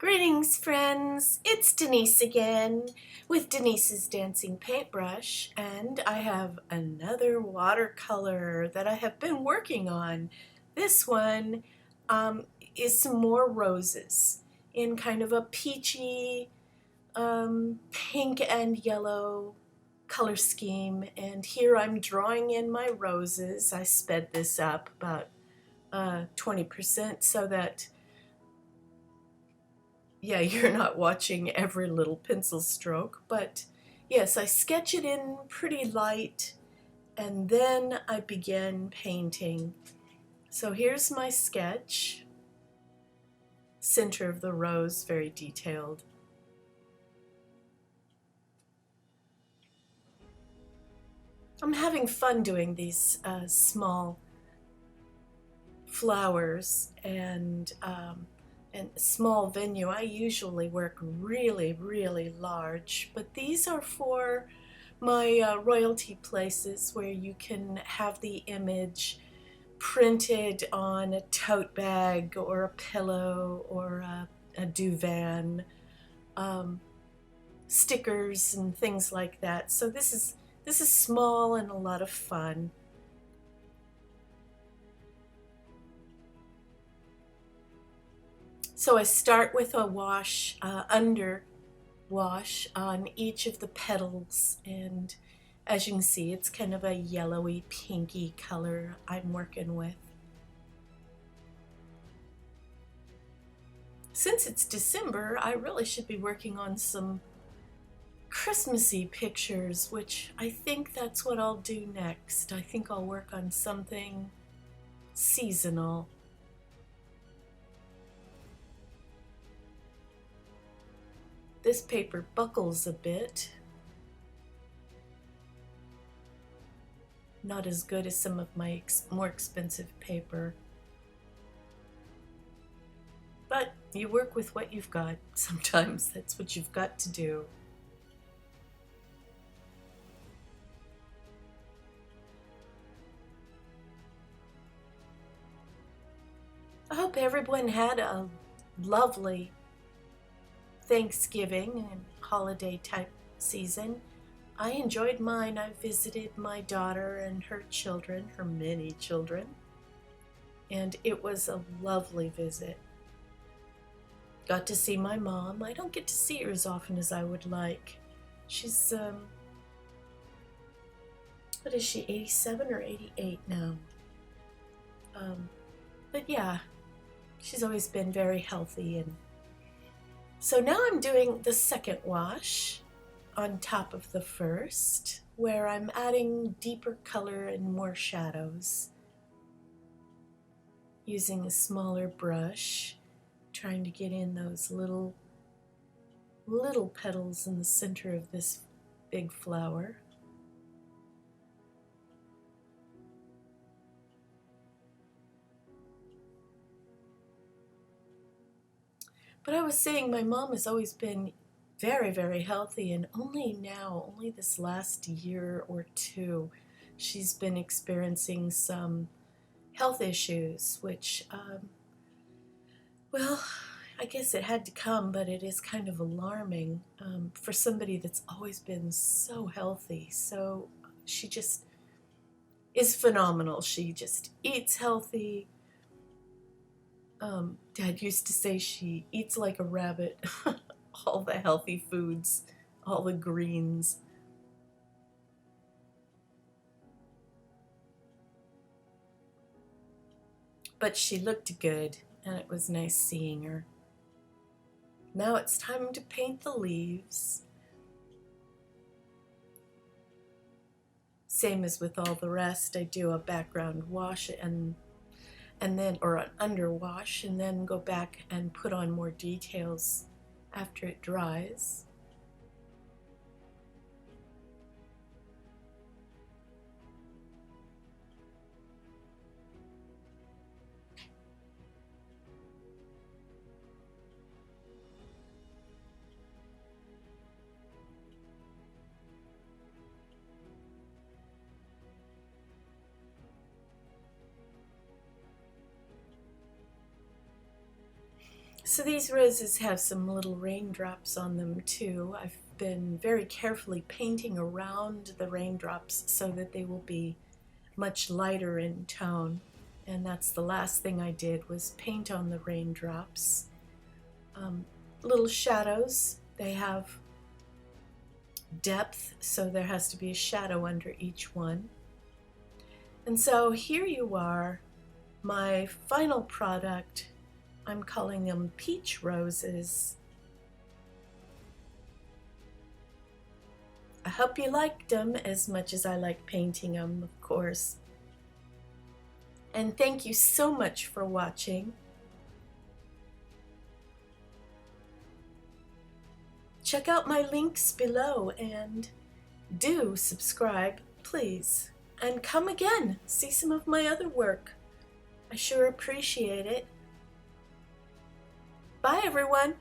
Greetings, friends. It's Denise again with Denise's Dancing Paintbrush, and I have another watercolor that I have been working on. This one is some more roses in kind of a peachy, pink and yellow color scheme, and here I'm drawing in my roses. I sped this up about 20% so that you're not watching every little pencil stroke, but yes, I sketch it in pretty light and then I begin painting. So here's my sketch. Center of the rose, very detailed. I'm having fun doing these small flowers and small venue. I usually work really, really large, but these are for my royalty places where you can have the image printed on a tote bag or a pillow or a duvet, stickers and things like that. So this is small and a lot of fun. So I start with a wash, under wash on each of the petals, and as you can see, it's kind of a yellowy pinky color I'm working with. Since it's December, I really should be working on some Christmassy pictures, which I think that's what I'll do next. I think I'll work on something seasonal. This paper buckles a bit. Not as good as some of my more expensive paper. But you work with what you've got. Sometimes that's what you've got to do. I hope everyone had a lovely Thanksgiving and holiday type season. I enjoyed mine. I visited my daughter and her children, her many children, and it was a lovely visit. Got to see my mom. I don't get to see her as often as I would like. She's, what is she, 87 or 88 now? But yeah, she's always been very healthy. And so now I'm doing the second wash on top of the first, where I'm adding deeper color and more shadows. Using a smaller brush, trying to get in those little petals in the center of this big flower. But I was saying my mom has always been very, very healthy, and only this last year or two, she's been experiencing some health issues, which, well, I guess it had to come, but it is kind of alarming for somebody that's always been so healthy. So she just is phenomenal. She just eats healthy. Dad used to say she eats like a rabbit. All the healthy foods, all the greens. But she looked good, and it was nice seeing her. Now it's time to paint the leaves. Same as with all the rest, I do a background wash and then, or an underwash, and then go back and put on more details after it dries. So these roses have some little raindrops on them too. I've been very carefully painting around the raindrops so that they will be much lighter in tone. And that's the last thing I did, was paint on the raindrops. Little shadows, they have depth, so there has to be a shadow under each one. And so here you are, my final product. I'm calling them peach roses. I hope you liked them as much as I like painting them, of course. And thank you so much for watching. Check out my links below and do subscribe, please. And come again, see some of my other work. I sure appreciate it. Bye, everyone.